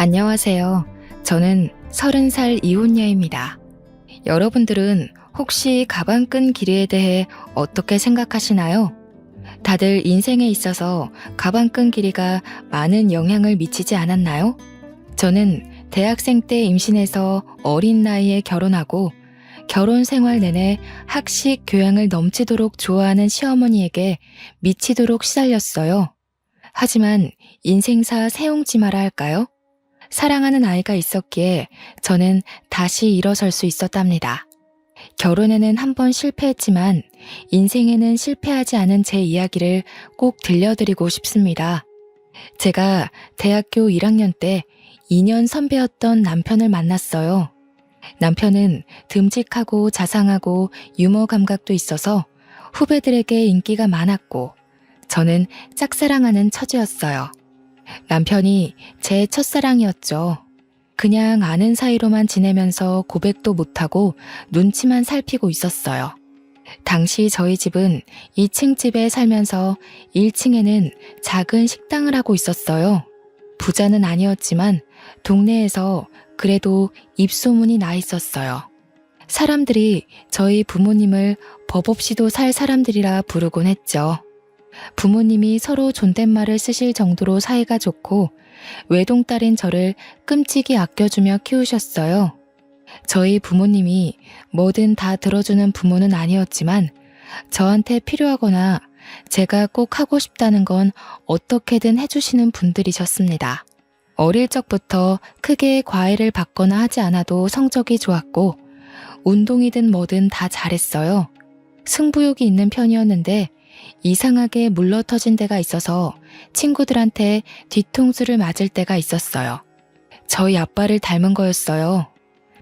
안녕하세요. 저는 30살 이혼녀입니다. 여러분들은 혹시 가방끈 길이에 대해 어떻게 생각하시나요? 다들 인생에 있어서 가방끈 길이가 많은 영향을 미치지 않았나요? 저는 대학생 때 임신해서 어린 나이에 결혼하고 결혼 생활 내내 학식 교양을 넘치도록 좋아하는 시어머니에게 미치도록 시달렸어요. 하지만 인생사 세옹지마라 할까요? 사랑하는 아이가 있었기에 저는 다시 일어설 수 있었답니다. 결혼에는 한 번 실패했지만 인생에는 실패하지 않은 제 이야기를 꼭 들려드리고 싶습니다. 제가 대학교 1학년 때 2년 선배였던 남편을 만났어요. 남편은 듬직하고 자상하고 유머 감각도 있어서 후배들에게 인기가 많았고 저는 짝사랑하는 처지였어요. 남편이 제 첫사랑이었죠. 그냥 아는 사이로만 지내면서 고백도 못하고 눈치만 살피고 있었어요. 당시 저희 집은 2층 집에 살면서 1층에는 작은 식당을 하고 있었어요. 부자는 아니었지만 동네에서 그래도 입소문이 나 있었어요. 사람들이 저희 부모님을 법 없이도 살 사람들이라 부르곤 했죠. 부모님이 서로 존댓말을 쓰실 정도로 사이가 좋고 외동딸인 저를 끔찍이 아껴주며 키우셨어요. 저희 부모님이 뭐든 다 들어주는 부모는 아니었지만 저한테 필요하거나 제가 꼭 하고 싶다는 건 어떻게든 해주시는 분들이셨습니다. 어릴 적부터 크게 과외를 받거나 하지 않아도 성적이 좋았고 운동이든 뭐든 다 잘했어요. 승부욕이 있는 편이었는데 이상하게 물러터진 데가 있어서 친구들한테 뒤통수를 맞을 때가 있었어요. 저희 아빠를 닮은 거였어요.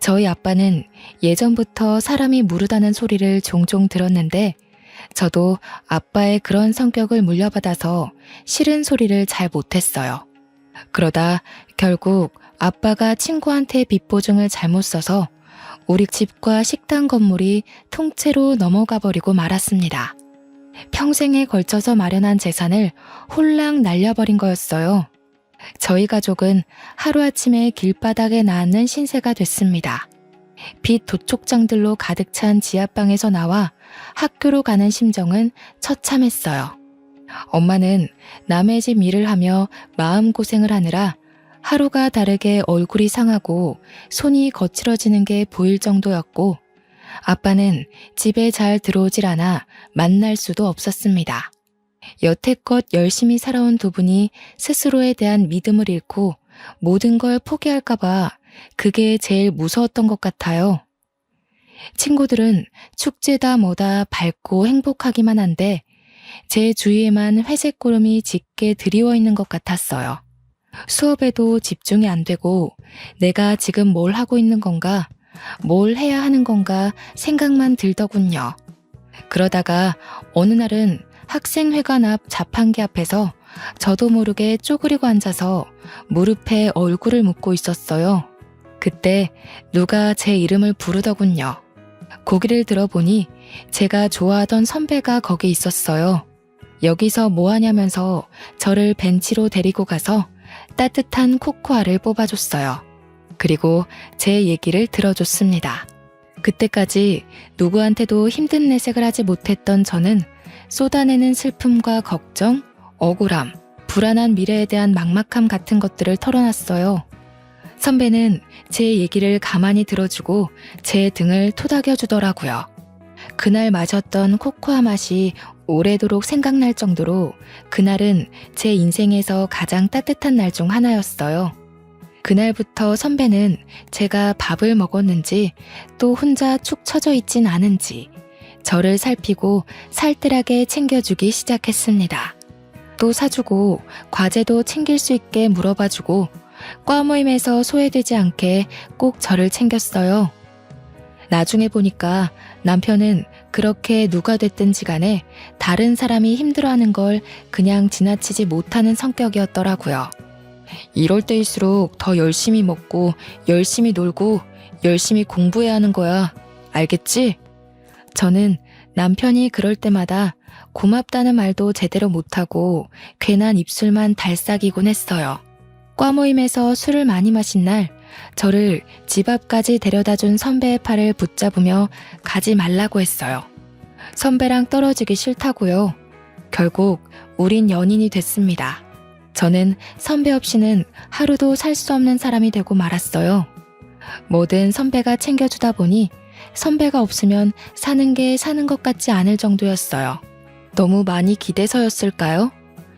저희 아빠는 예전부터 사람이 무르다는 소리를 종종 들었는데 저도 아빠의 그런 성격을 물려받아서 싫은 소리를 잘 못했어요. 그러다 결국 아빠가 친구한테 빚 보증을 잘못 써서 우리 집과 식당 건물이 통째로 넘어가 버리고 말았습니다. 평생에 걸쳐서 마련한 재산을 홀랑 날려버린 거였어요. 저희 가족은 하루아침에 길바닥에 낳는 신세가 됐습니다. 빚 도촉장들로 가득 찬 지하방에서 나와 학교로 가는 심정은 처참했어요. 엄마는 남의 집 일을 하며 마음고생을 하느라 하루가 다르게 얼굴이 상하고 손이 거칠어지는 게 보일 정도였고 아빠는 집에 잘 들어오질 않아 만날 수도 없었습니다. 여태껏 열심히 살아온 두 분이 스스로에 대한 믿음을 잃고 모든 걸 포기할까봐 그게 제일 무서웠던 것 같아요. 친구들은 축제다 뭐다 밝고 행복하기만 한데 제 주위에만 회색 구름이 짙게 드리워 있는 것 같았어요. 수업에도 집중이 안 되고 내가 지금 뭘 하고 있는 건가? 뭘 해야 하는 건가 생각만 들더군요. 그러다가 어느 날은 학생회관 앞 자판기 앞에서 저도 모르게 쪼그리고 앉아서 무릎에 얼굴을 묻고 있었어요. 그때 누가 제 이름을 부르더군요. 고개를 들어보니 제가 좋아하던 선배가 거기 있었어요. 여기서 뭐 하냐면서 저를 벤치로 데리고 가서 따뜻한 코코아를 뽑아줬어요. 그리고 제 얘기를 들어줬습니다. 그때까지 누구한테도 힘든 내색을 하지 못했던 저는 쏟아내는 슬픔과 걱정, 억울함, 불안한 미래에 대한 막막함 같은 것들을 털어놨어요. 선배는 제 얘기를 가만히 들어주고 제 등을 토닥여주더라고요. 그날 마셨던 코코아 맛이 오래도록 생각날 정도로 그날은 제 인생에서 가장 따뜻한 날 중 하나였어요. 그날부터 선배는 제가 밥을 먹었는지 또 혼자 축 처져 있진 않은지 저를 살피고 살뜰하게 챙겨주기 시작했습니다. 또 사주고 과제도 챙길 수 있게 물어봐주고 과 모임에서 소외되지 않게 꼭 저를 챙겼어요. 나중에 보니까 남편은 그렇게 누가 됐든지 간에 다른 사람이 힘들어하는 걸 그냥 지나치지 못하는 성격이었더라고요. 이럴 때일수록 더 열심히 먹고 열심히 놀고 열심히 공부해야 하는 거야. 알겠지? 저는 남편이 그럴 때마다 고맙다는 말도 제대로 못하고 괜한 입술만 달싹이곤 했어요. 과 모임에서 술을 많이 마신 날 저를 집 앞까지 데려다준 선배의 팔을 붙잡으며 가지 말라고 했어요. 선배랑 떨어지기 싫다고요. 결국 우린 연인이 됐습니다. 저는 선배 없이는 하루도 살 수 없는 사람이 되고 말았어요. 뭐든 선배가 챙겨주다 보니 선배가 없으면 사는 게 사는 것 같지 않을 정도였어요. 너무 많이 기대서였을까요?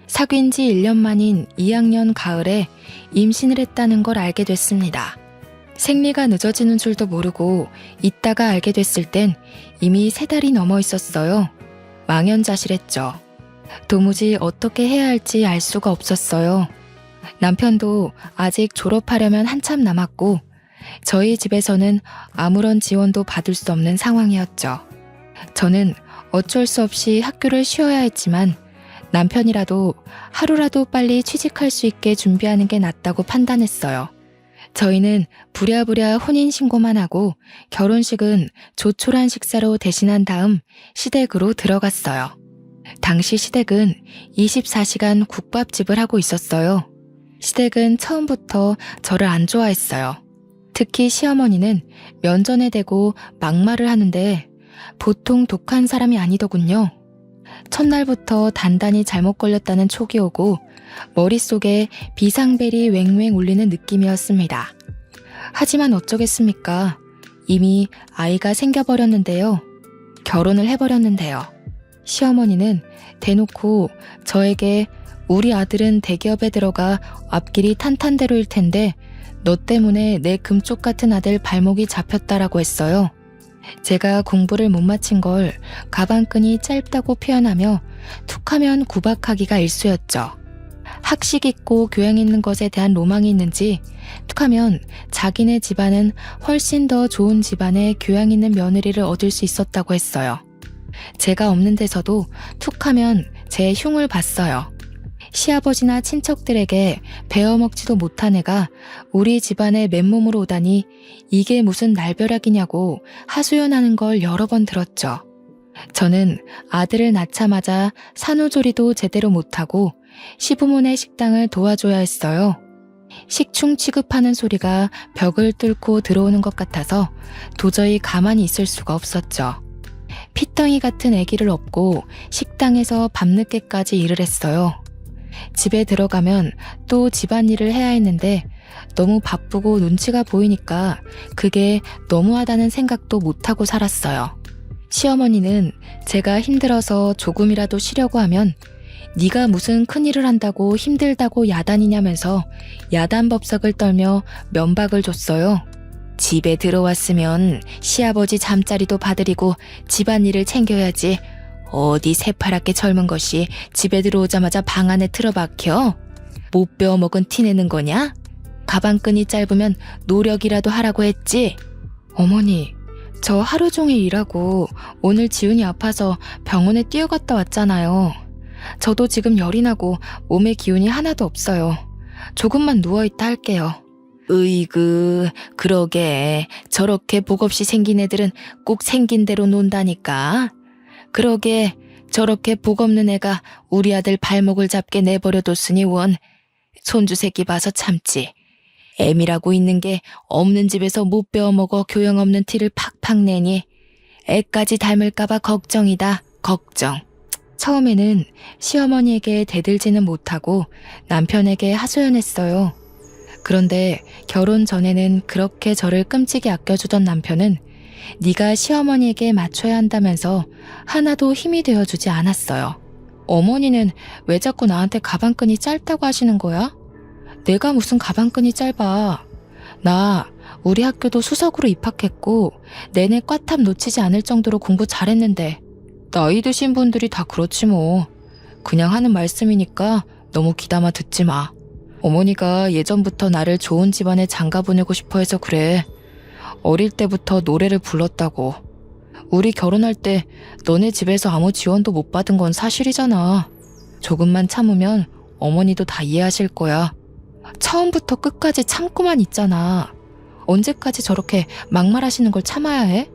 사귄 지 1년 만인 2학년 가을에 임신을 했다는 걸 알게 됐습니다. 생리가 늦어지는 줄도 모르고 있다가 알게 됐을 땐 이미 3달이 넘어 있었어요. 망연자실했죠. 도무지 어떻게 해야 할지 알 수가 없었어요. 남편도 아직 졸업하려면 한참 남았고 저희 집에서는 아무런 지원도 받을 수 없는 상황이었죠. 저는 어쩔 수 없이 학교를 쉬어야 했지만 남편이라도 하루라도 빨리 취직할 수 있게 준비하는 게 낫다고 판단했어요. 저희는 부랴부랴 혼인신고만 하고 결혼식은 조촐한 식사로 대신한 다음 시댁으로 들어갔어요. 당시 시댁은 24시간 국밥집을 하고 있었어요. 시댁은 처음부터 저를 안 좋아했어요. 특히 시어머니는 면전에 대고 막말을 하는데 보통 독한 사람이 아니더군요. 첫날부터 단단히 잘못 걸렸다는 촉이 오고 머릿속에 비상벨이 왱왱 울리는 느낌이었습니다. 하지만 어쩌겠습니까? 이미 아이가 생겨버렸는데요. 결혼을 해버렸는데요. 시어머니는 대놓고 저에게 우리 아들은 대기업에 들어가 앞길이 탄탄대로일 텐데 너 때문에 내 금쪽 같은 아들 발목이 잡혔다라고 했어요. 제가 공부를 못 마친 걸 가방끈이 짧다고 표현하며 툭하면 구박하기가 일쑤였죠. 학식 있고 교양 있는 것에 대한 로망이 있는지 툭하면 자기네 집안은 훨씬 더 좋은 집안의 교양 있는 며느리를 얻을 수 있었다고 했어요. 제가 없는 데서도 툭하면 제 흉을 봤어요. 시아버지나 친척들에게 베어먹지도 못한 애가 우리 집안에 맨몸으로 오다니 이게 무슨 날벼락이냐고 하소연하는 걸 여러 번 들었죠. 저는 아들을 낳자마자 산후조리도 제대로 못하고 시부모네 식당을 도와줘야 했어요. 식충 취급하는 소리가 벽을 뚫고 들어오는 것 같아서 도저히 가만히 있을 수가 없었죠. 피덩이 같은 아기를 업고 식당에서 밤늦게까지 일을 했어요. 집에 들어가면 또 집안일을 해야 했는데 너무 바쁘고 눈치가 보이니까 그게 너무하다는 생각도 못하고 살았어요. 시어머니는 제가 힘들어서 조금이라도 쉬려고 하면 네가 무슨 큰일을 한다고 힘들다고 야단이냐면서 야단법석을 떨며 면박을 줬어요. 집에 들어왔으면 시아버지 잠자리도 봐드리고 집안일을 챙겨야지. 어디 새파랗게 젊은 것이 집에 들어오자마자 방 안에 틀어박혀? 못 배워먹은 티 내는 거냐? 가방끈이 짧으면 노력이라도 하라고 했지? 어머니, 저 하루 종일 일하고 오늘 지훈이 아파서 병원에 뛰어갔다 왔잖아요. 저도 지금 열이 나고 몸에 기운이 하나도 없어요. 조금만 누워있다 할게요. 으이그, 그러게. 저렇게 복 없이 생긴 애들은 꼭 생긴 대로 논다니까. 그러게 저렇게 복 없는 애가 우리 아들 발목을 잡게 내버려뒀으니 원. 손주 새끼 봐서 참지. 애미라고 있는 게 없는 집에서 못 배워먹어 교양 없는 티를 팍팍 내니 애까지 닮을까봐 걱정이다. 걱정. 처음에는 시어머니에게 대들지는 못하고 남편에게 하소연했어요. 그런데 결혼 전에는 그렇게 저를 끔찍이 아껴주던 남편은 네가 시어머니에게 맞춰야 한다면서 하나도 힘이 되어주지 않았어요. 어머니는 왜 자꾸 나한테 가방끈이 짧다고 하시는 거야? 내가 무슨 가방끈이 짧아. 나 우리 학교도 수석으로 입학했고 내내 꽈탑 놓치지 않을 정도로 공부 잘했는데 나이 드신 분들이 다 그렇지 뭐. 그냥 하는 말씀이니까 너무 귀담아 듣지 마. 어머니가 예전부터 나를 좋은 집안에 장가 보내고 싶어 해서 그래. 어릴 때부터 노래를 불렀다고. 우리 결혼할 때 너네 집에서 아무 지원도 못 받은 건 사실이잖아. 조금만 참으면 어머니도 다 이해하실 거야. 처음부터 끝까지 참고만 있잖아. 언제까지 저렇게 막말하시는 걸 참아야 해?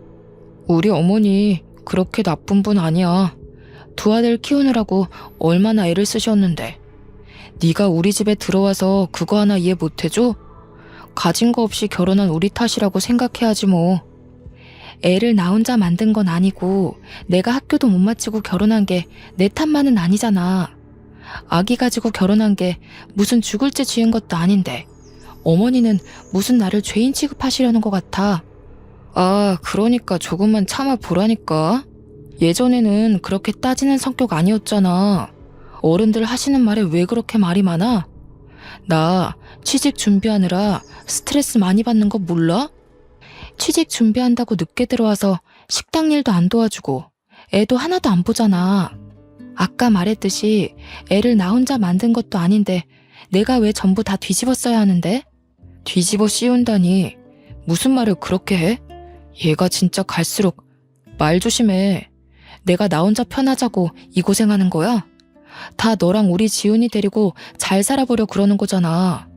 우리 어머니 그렇게 나쁜 분 아니야. 두 아들 키우느라고 얼마나 애를 쓰셨는데. 네가 우리 집에 들어와서 그거 하나 이해 못해줘? 가진 거 없이 결혼한 우리 탓이라고 생각해야지 뭐. 애를 나 혼자 만든 건 아니고 내가 학교도 못 마치고 결혼한 게 내 탓만은 아니잖아. 아기 가지고 결혼한 게 무슨 죽을 죄 지은 것도 아닌데 어머니는 무슨 나를 죄인 취급하시려는 것 같아. 아, 그러니까 조금만 참아보라니까. 예전에는 그렇게 따지는 성격 아니었잖아. 어른들 하시는 말에 왜 그렇게 말이 많아? 나 취직 준비하느라 스트레스 많이 받는 거 몰라? 취직 준비한다고 늦게 들어와서 식당 일도 안 도와주고 애도 하나도 안 보잖아. 아까 말했듯이 애를 나 혼자 만든 것도 아닌데 내가 왜 전부 다 뒤집어 써야 하는데? 뒤집어 씌운다니 무슨 말을 그렇게 해? 얘가 진짜 갈수록 말 조심해. 내가 나 혼자 편하자고 이 고생하는 거야? 다 너랑 우리 지훈이 데리고 잘 살아보려 그러는 거잖아.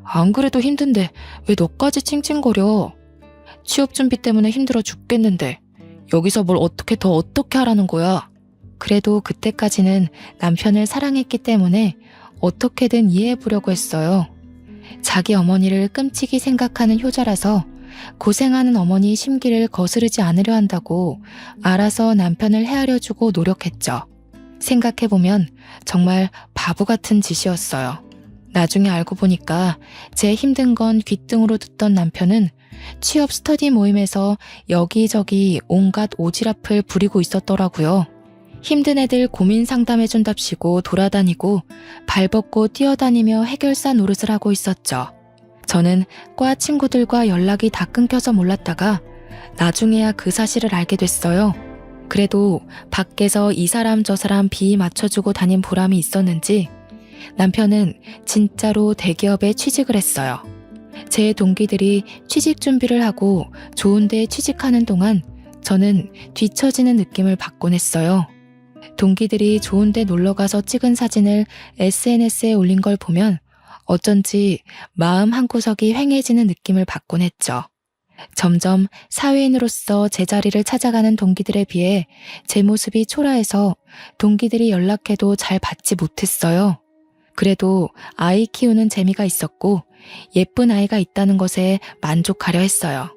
안 그래도 힘든데 왜 너까지 찡찡거려? 취업 준비 때문에 힘들어 죽겠는데 여기서 뭘 어떻게 하라는 거야? 그래도 그때까지는 남편을 사랑했기 때문에 어떻게든 이해해보려고 했어요. 자기 어머니를 끔찍이 생각하는 효자라서 고생하는 어머니 심기를 거스르지 않으려 한다고 알아서 남편을 헤아려주고 노력했죠. 생각해보면 정말 바보 같은 짓이었어요. 나중에 알고 보니까 제 힘든 건 귓등으로 듣던 남편은 취업 스터디 모임에서 여기저기 온갖 오지랖을 부리고 있었더라고요. 힘든 애들 고민 상담해준답시고 돌아다니고 발벗고 뛰어다니며 해결사 노릇을 하고 있었죠. 저는 과 친구들과 연락이 다 끊겨서 몰랐다가 나중에야 그 사실을 알게 됐어요. 그래도 밖에서 이 사람 저 사람 비 맞춰주고 다닌 보람이 있었는지 남편은 진짜로 대기업에 취직을 했어요. 제 동기들이 취직 준비를 하고 좋은 데 취직하는 동안 저는 뒤처지는 느낌을 받곤 했어요. 동기들이 좋은 데 놀러가서 찍은 사진을 SNS에 올린 걸 보면 어쩐지 마음 한구석이 휑해지는 느낌을 받곤 했죠. 점점 사회인으로서 제자리를 찾아가는 동기들에 비해 제 모습이 초라해서 동기들이 연락해도 잘 받지 못했어요. 그래도 아이 키우는 재미가 있었고 예쁜 아이가 있다는 것에 만족하려 했어요.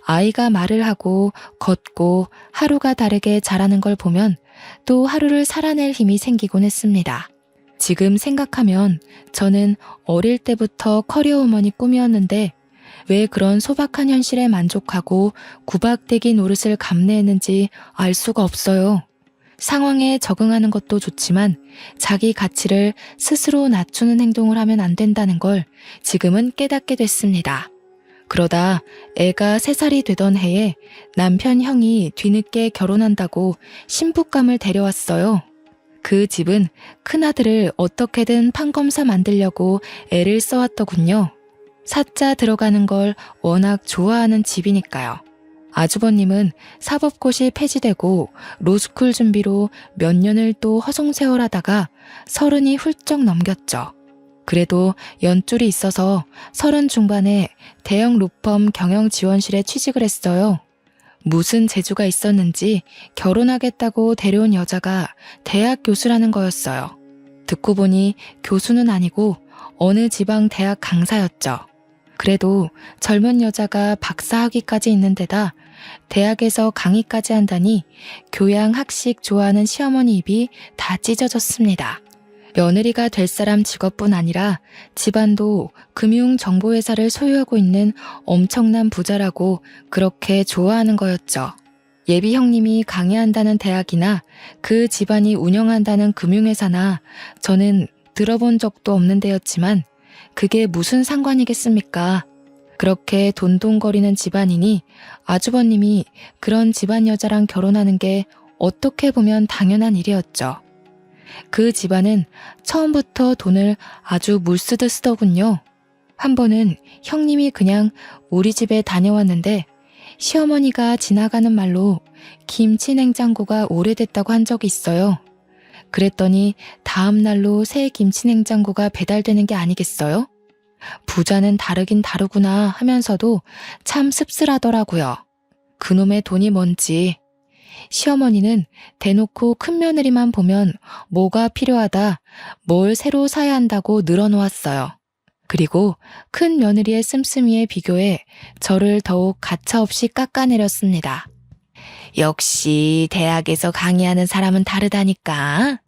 아이가 말을 하고 걷고 하루가 다르게 자라는 걸 보면 또 하루를 살아낼 힘이 생기곤 했습니다. 지금 생각하면 저는 어릴 때부터 커리어 우먼이 꿈이었는데 왜 그런 소박한 현실에 만족하고 구박대기 노릇을 감내했는지 알 수가 없어요. 상황에 적응하는 것도 좋지만 자기 가치를 스스로 낮추는 행동을 하면 안 된다는 걸 지금은 깨닫게 됐습니다. 그러다 애가 3살이 되던 해에 남편 형이 뒤늦게 결혼한다고 신부감을 데려왔어요. 그 집은 큰아들을 어떻게든 판검사 만들려고 애를 써왔더군요. 사자 들어가는 걸 워낙 좋아하는 집이니까요. 아주버님은 사법고시 폐지되고 로스쿨 준비로 몇 년을 또 허송세월하다가 30이 훌쩍 넘겼죠. 그래도 연줄이 있어서 30 중반에 대형 로펌 경영지원실에 취직을 했어요. 무슨 재주가 있었는지 결혼하겠다고 데려온 여자가 대학 교수라는 거였어요. 듣고 보니 교수는 아니고 어느 지방 대학 강사였죠. 그래도 젊은 여자가 박사 학위까지 있는 데다 대학에서 강의까지 한다니 교양 학식 좋아하는 시어머니 입이 다 찢어졌습니다. 며느리가 될 사람 직업뿐 아니라 집안도 금융정보회사를 소유하고 있는 엄청난 부자라고 그렇게 좋아하는 거였죠. 예비 형님이 강의한다는 대학이나 그 집안이 운영한다는 금융회사나 저는 들어본 적도 없는 데였지만 그게 무슨 상관이겠습니까? 그렇게 돈돈거리는 집안이니 아주버님이 그런 집안 여자랑 결혼하는 게 어떻게 보면 당연한 일이었죠. 그 집안은 처음부터 돈을 아주 물쓰듯 쓰더군요. 한 번은 형님이 그냥 우리 집에 다녀왔는데 시어머니가 지나가는 말로 김치 냉장고가 오래됐다고 한 적이 있어요. 그랬더니 다음 날로 새 김치 냉장고가 배달되는 게 아니겠어요? 부자는 다르긴 다르구나 하면서도 참 씁쓸하더라고요. 그놈의 돈이 뭔지. 시어머니는 대놓고 큰며느리만 보면 뭐가 필요하다, 뭘 새로 사야 한다고 늘어놓았어요. 그리고 큰 며느리의 씀씀이에 비교해 저를 더욱 가차없이 깎아내렸습니다. 역시 대학에서 강의하는 사람은 다르다니까.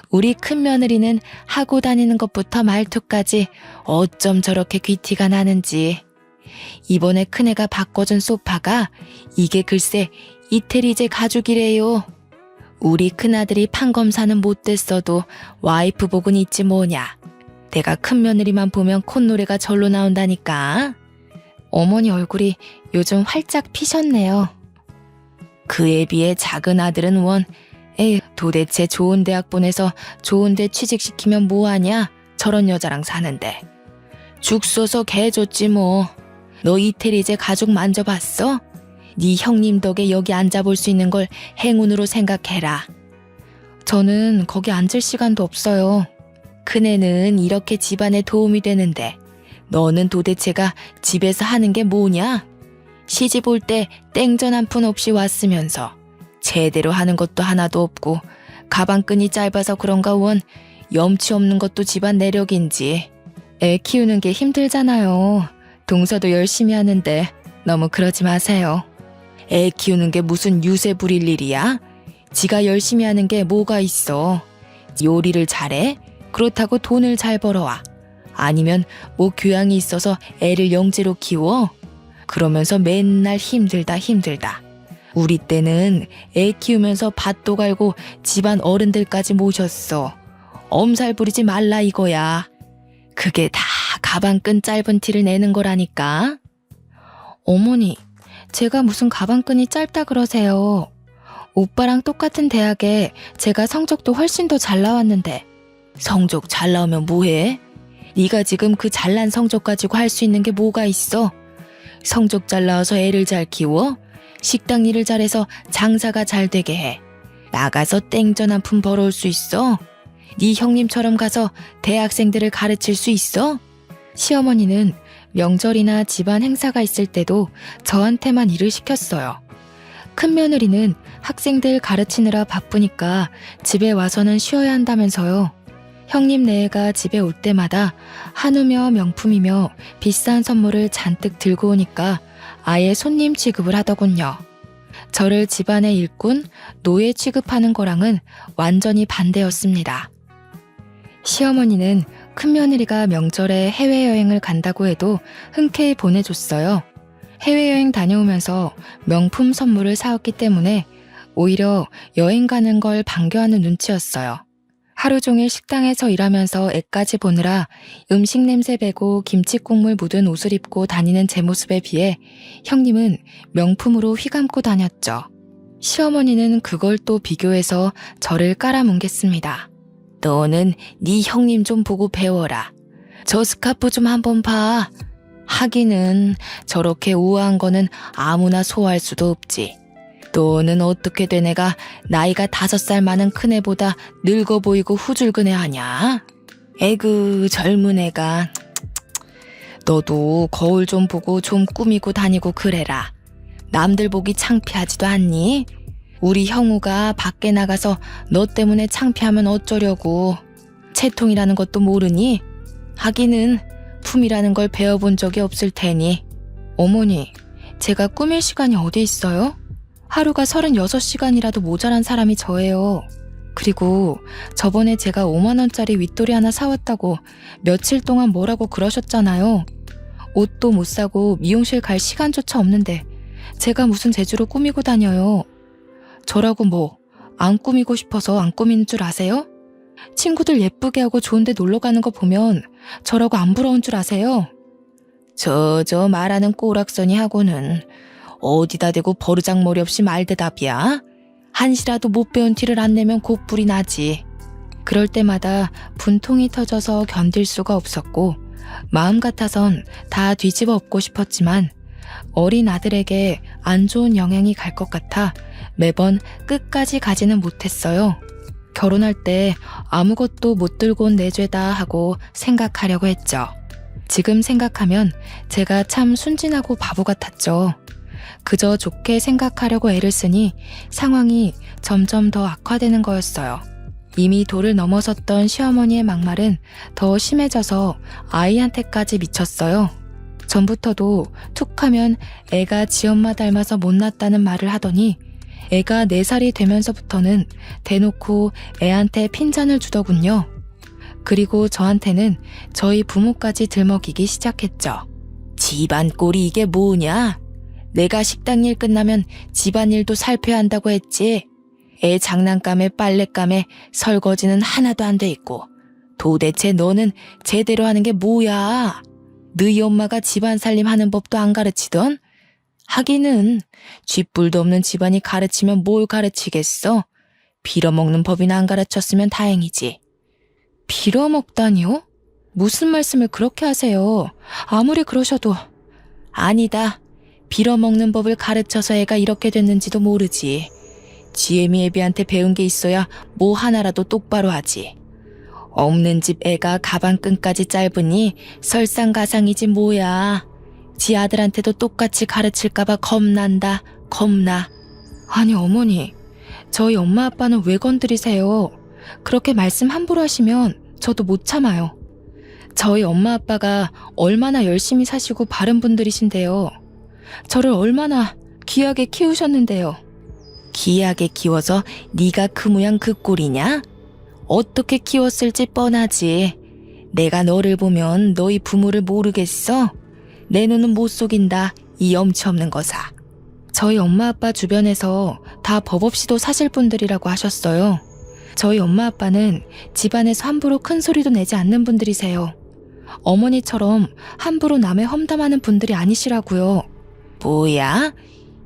우리 큰 며느리는 하고 다니는 것부터 말투까지 어쩜 저렇게 귀티가 나는지. 이번에 큰애가 바꿔준 소파가 이게 글쎄 이태리제 가죽이래요. 우리 큰아들이 판검사는 못됐어도 와이프 복은 있지 뭐냐. 내가 큰 며느리만 보면 콧노래가 절로 나온다니까. 어머니 얼굴이 요즘 활짝 피셨네요. 그에 비해 작은 아들은 에휴, 도대체 좋은 대학 보내서 좋은 데 취직시키면 뭐하냐? 저런 여자랑 사는데. 죽 써서 개 줬지 뭐. 너 이태리제 가죽 만져봤어? 네 형님 덕에 여기 앉아볼 수 있는 걸 행운으로 생각해라. 저는 거기 앉을 시간도 없어요. 큰애는 이렇게 집안에 도움이 되는데 너는 도대체가 집에서 하는 게 뭐냐? 시집 올 때 땡전 한 푼 없이 왔으면서 제대로 하는 것도 하나도 없고 가방끈이 짧아서 그런가 염치 없는 것도 집안 내력인지. 애 키우는 게 힘들잖아요. 동서도 열심히 하는데 너무 그러지 마세요. 애 키우는 게 무슨 유세 부릴 일이야? 지가 열심히 하는 게 뭐가 있어. 요리를 잘해? 그렇다고 돈을 잘 벌어와. 아니면 뭐 교양이 있어서 애를 영재로 키워? 그러면서 맨날 힘들다. 우리 때는 애 키우면서 밭도 갈고 집안 어른들까지 모셨어. 엄살 부리지 말라 이거야. 그게 다 가방끈 짧은 티를 내는 거라니까. 어머니, 제가 무슨 가방끈이 짧다 그러세요. 오빠랑 똑같은 대학에 제가 성적도 훨씬 더 잘 나왔는데. 성적 잘 나오면 뭐해? 네가 지금 그 잘난 성적 가지고 할 수 있는 게 뭐가 있어? 성적 잘 나와서 애를 잘 키워? 식당 일을 잘해서 장사가 잘 되게 해. 나가서 땡전 한 푼 벌어올 수 있어? 네 형님처럼 가서 대학생들을 가르칠 수 있어? 시어머니는 명절이나 집안 행사가 있을 때도 저한테만 일을 시켰어요. 큰며느리는 학생들 가르치느라 바쁘니까 집에 와서는 쉬어야 한다면서요. 형님 네애가 집에 올 때마다 한우며 명품이며 비싼 선물을 잔뜩 들고 오니까 아예 손님 취급을 하더군요. 저를 집안의 일꾼, 노예 취급하는 거랑은 완전히 반대였습니다. 시어머니는 큰며느리가 명절에 해외여행을 간다고 해도 흔쾌히 보내줬어요. 해외여행 다녀오면서 명품 선물을 사왔기 때문에 오히려 여행 가는 걸 반겨하는 눈치였어요. 하루 종일 식당에서 일하면서 애까지 보느라 음식 냄새 배고 김치 국물 묻은 옷을 입고 다니는 제 모습에 비해 형님은 명품으로 휘감고 다녔죠. 시어머니는 그걸 또 비교해서 저를 깔아뭉갰습니다. 너는 네 형님 좀 보고 배워라. 저 스카프 좀 한번 봐. 하기는 저렇게 우아한 거는 아무나 소화할 수도 없지. 너는 어떻게 된 애가 나이가 5살 많은 큰애보다 늙어 보이고 후줄근해하냐? 에그 젊은 애가. 너도 거울 좀 보고 좀 꾸미고 다니고 그래라. 남들 보기 창피하지도 않니? 우리 형우가 밖에 나가서 너 때문에 창피하면 어쩌려고. 채통이라는 것도 모르니? 하기는 품이라는 걸 배워본 적이 없을 테니. 어머니, 제가 꾸밀 시간이 어디 있어요? 하루가 36시간이라도 모자란 사람이 저예요. 그리고 저번에 제가 5만 원짜리 윗돌이 하나 사왔다고 며칠 동안 뭐라고 그러셨잖아요. 옷도 못 사고 미용실 갈 시간조차 없는데 제가 무슨 재주로 꾸미고 다녀요. 저라고 뭐 안 꾸미고 싶어서 안 꾸미는 줄 아세요? 친구들 예쁘게 하고 좋은 데 놀러 가는 거 보면 저라고 안 부러운 줄 아세요? 저 말하는 꼬락서니 하고는 어디다 대고 버르장머리 없이 말대답이야? 한시라도 못 배운 티를 안 내면 곡불이 나지. 그럴 때마다 분통이 터져서 견딜 수가 없었고 마음 같아선 다 뒤집어 엎고 싶었지만 어린 아들에게 안 좋은 영향이 갈 것 같아 매번 끝까지 가지는 못했어요. 결혼할 때 아무것도 못 들고 온 내 죄다 하고 생각하려고 했죠. 지금 생각하면 제가 참 순진하고 바보 같았죠. 그저 좋게 생각하려고 애를 쓰니 상황이 점점 더 악화되는 거였어요. 이미 도를 넘어섰던 시어머니의 막말은 더 심해져서 아이한테까지 미쳤어요. 전부터도 툭하면 애가 지엄마 닮아서 못났다는 말을 하더니 애가 4살이 되면서부터는 대놓고 애한테 핀잔을 주더군요. 그리고 저한테는 저희 부모까지 들먹이기 시작했죠. 집안 꼴이 이게 뭐냐? 내가 식당 일 끝나면 집안일도 살펴야 한다고 했지. 애 장난감에 빨랫감에 설거지는 하나도 안 돼 있고 도대체 너는 제대로 하는 게 뭐야? 너희 엄마가 집안 살림 하는 법도 안 가르치던? 하기는 쥐뿔도 없는 집안이 가르치면 뭘 가르치겠어? 빌어먹는 법이나 안 가르쳤으면 다행이지. 빌어먹다니요? 무슨 말씀을 그렇게 하세요? 아무리 그러셔도. 아니다. 빌어먹는 법을 가르쳐서 애가 이렇게 됐는지도 모르지. 지혜미 애비한테 배운 게 있어야 뭐 하나라도 똑바로 하지. 없는 집 애가 가방끈까지 짧으니 설상가상이지 뭐야. 지 아들한테도 똑같이 가르칠까봐 겁난다. 겁나. 아니 어머니, 저희 엄마 아빠는 왜 건드리세요? 그렇게 말씀 함부로 하시면 저도 못 참아요. 저희 엄마 아빠가 얼마나 열심히 사시고 바른 분들이신데요. 저를 얼마나 귀하게 키우셨는데요. 귀하게 키워서 네가 그 모양 그 꼴이냐? 어떻게 키웠을지 뻔하지. 내가 너를 보면 너희 부모를 모르겠어? 내 눈은 못 속인다. 이 염치 없는 거사. 저희 엄마 아빠 주변에서 다 법 없이도 사실 분들이라고 하셨어요. 저희 엄마 아빠는 집안에서 함부로 큰 소리도 내지 않는 분들이세요. 어머니처럼 함부로 남의 험담하는 분들이 아니시라고요. 뭐야?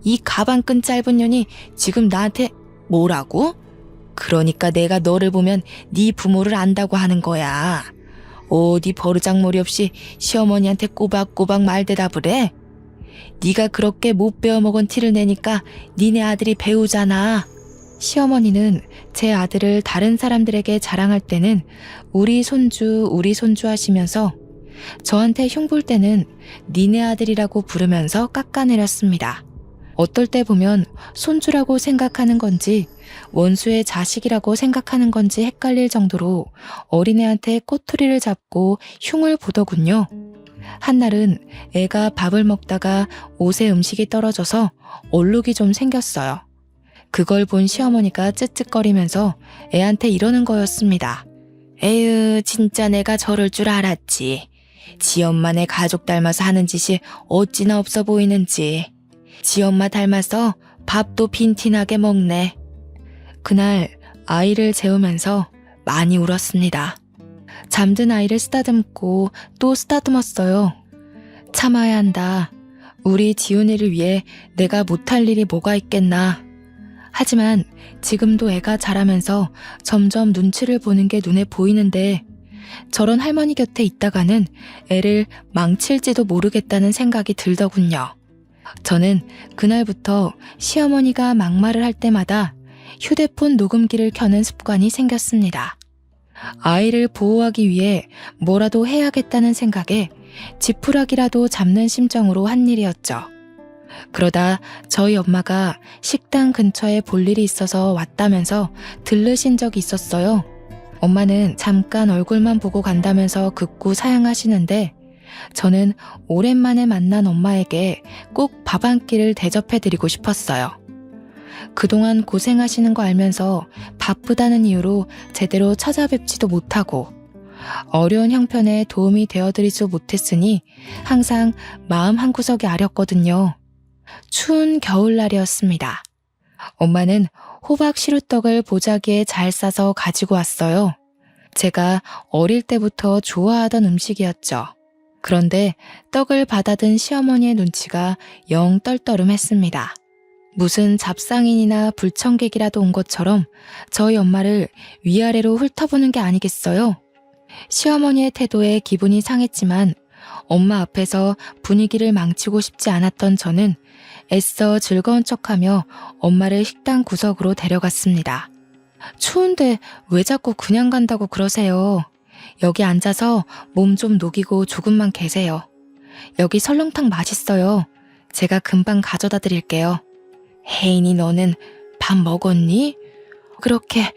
이 가방끈 짧은 년이 지금 나한테 뭐라고? 그러니까 내가 너를 보면 네 부모를 안다고 하는 거야. 어디 버르장머리 없이 시어머니한테 꼬박꼬박 말대답을 해? 네가 그렇게 못 배워먹은 티를 내니까 니네 아들이 배우잖아. 시어머니는 제 아들을 다른 사람들에게 자랑할 때는 우리 손주 하시면서 저한테 흉볼 때는 니네 아들이라고 부르면서 깎아내렸습니다. 어떨 때 보면 손주라고 생각하는 건지 원수의 자식이라고 생각하는 건지 헷갈릴 정도로 어린애한테 꼬투리를 잡고 흉을 보더군요. 한날은 애가 밥을 먹다가 옷에 음식이 떨어져서 얼룩이 좀 생겼어요. 그걸 본 시어머니가 쯧쯧거리면서 애한테 이러는 거였습니다. 에휴, 진짜 내가 저럴 줄 알았지. 지 엄마네 가족 닮아서 하는 짓이 어찌나 없어 보이는지. 지 엄마 닮아서 밥도 빈티나게 먹네. 그날 아이를 재우면서 많이 울었습니다. 잠든 아이를 쓰다듬고 또 쓰다듬었어요. 참아야 한다. 우리 지훈이를 위해 내가 못할 일이 뭐가 있겠나. 하지만 지금도 애가 자라면서 점점 눈치를 보는 게 눈에 보이는데 저런 할머니 곁에 있다가는 애를 망칠지도 모르겠다는 생각이 들더군요. 저는 그날부터 시어머니가 막말을 할 때마다 휴대폰 녹음기를 켜는 습관이 생겼습니다. 아이를 보호하기 위해 뭐라도 해야겠다는 생각에 지푸라기라도 잡는 심정으로 한 일이었죠. 그러다 저희 엄마가 식당 근처에 볼 일이 있어서 왔다면서 들르신 적이 있었어요. 엄마는 잠깐 얼굴만 보고 간다면서 극구 사양하시는데 저는 오랜만에 만난 엄마에게 꼭 밥 한 끼를 대접해드리고 싶었어요. 그동안 고생하시는 거 알면서 바쁘다는 이유로 제대로 찾아뵙지도 못하고 어려운 형편에 도움이 되어드리지 못했으니 항상 마음 한구석이 아렸거든요. 추운 겨울날이었습니다. 엄마는 호박 시루떡을 보자기에 잘 싸서 가지고 왔어요. 제가 어릴 때부터 좋아하던 음식이었죠. 그런데 떡을 받아든 시어머니의 눈치가 영 떨떠름했습니다. 무슨 잡상인이나 불청객이라도 온 것처럼 저희 엄마를 위아래로 훑어보는 게 아니겠어요? 시어머니의 태도에 기분이 상했지만 엄마 앞에서 분위기를 망치고 싶지 않았던 저는 애써 즐거운 척하며 엄마를 식당 구석으로 데려갔습니다. 추운데 왜 자꾸 그냥 간다고 그러세요? 여기 앉아서 몸 좀 녹이고 조금만 계세요. 여기 설렁탕 맛있어요. 제가 금방 가져다 드릴게요. 혜인이 너는 밥 먹었니? 그렇게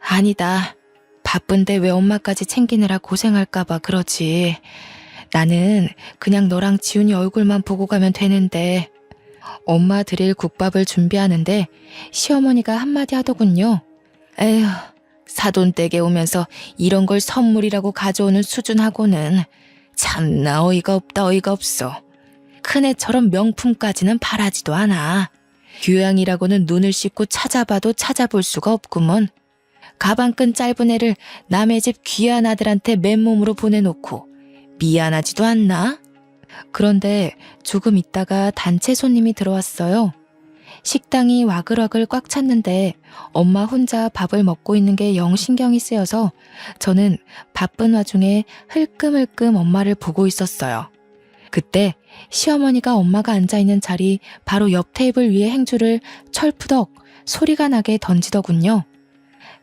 아니다. 바쁜데 왜 엄마까지 챙기느라 고생할까봐 그러지. 나는 그냥 너랑 지훈이 얼굴만 보고 가면 되는데. 엄마 드릴 국밥을 준비하는데 시어머니가 한마디 하더군요. 에휴, 사돈댁에 오면서 이런 걸 선물이라고 가져오는 수준하고는 참나 어이가 없다 어이가 없어. 큰애처럼 명품까지는 바라지도 않아. 교양이라고는 눈을 씻고 찾아봐도 찾아볼 수가 없구먼. 가방끈 짧은 애를 남의 집 귀한 아들한테 맨몸으로 보내놓고 미안하지도 않나? 그런데 조금 있다가 단체 손님이 들어왔어요. 식당이 와글와글 꽉 찼는데 엄마 혼자 밥을 먹고 있는 게 영 신경이 쓰여서 저는 바쁜 와중에 흘끔흘끔 엄마를 보고 있었어요. 그때 시어머니가 엄마가 앉아있는 자리 바로 옆 테이블 위에 행주를 철푸덕 소리가 나게 던지더군요.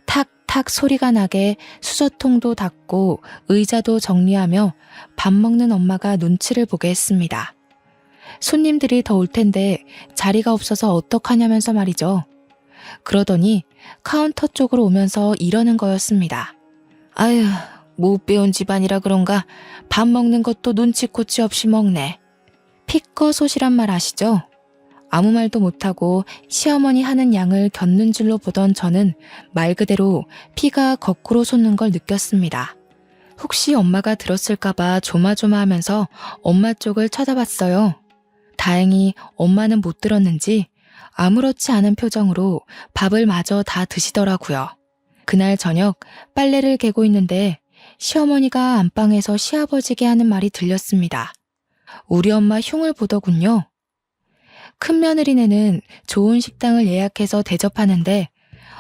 탁탁 소리가 나게 수저통도 닫고 의자도 정리하며 밥 먹는 엄마가 눈치를 보게 했습니다. 손님들이 더 올 텐데 자리가 없어서 어떡하냐면서 말이죠. 그러더니 카운터 쪽으로 오면서 이러는 거였습니다. 아유, 못 배운 집안이라 그런가 밥 먹는 것도 눈치코치 없이 먹네. 피꺼소시란 말 아시죠? 아무 말도 못하고 시어머니 하는 양을 겪는 줄로 보던 저는 말 그대로 피가 거꾸로 솟는 걸 느꼈습니다. 혹시 엄마가 들었을까봐 조마조마하면서 엄마 쪽을 쳐다봤어요. 다행히 엄마는 못 들었는지 아무렇지 않은 표정으로 밥을 마저 다 드시더라고요. 그날 저녁 빨래를 개고 있는데 시어머니가 안방에서 시아버지게 하는 말이 들렸습니다. 우리 엄마 흉을 보더군요. 큰며느리네는 좋은 식당을 예약해서 대접하는데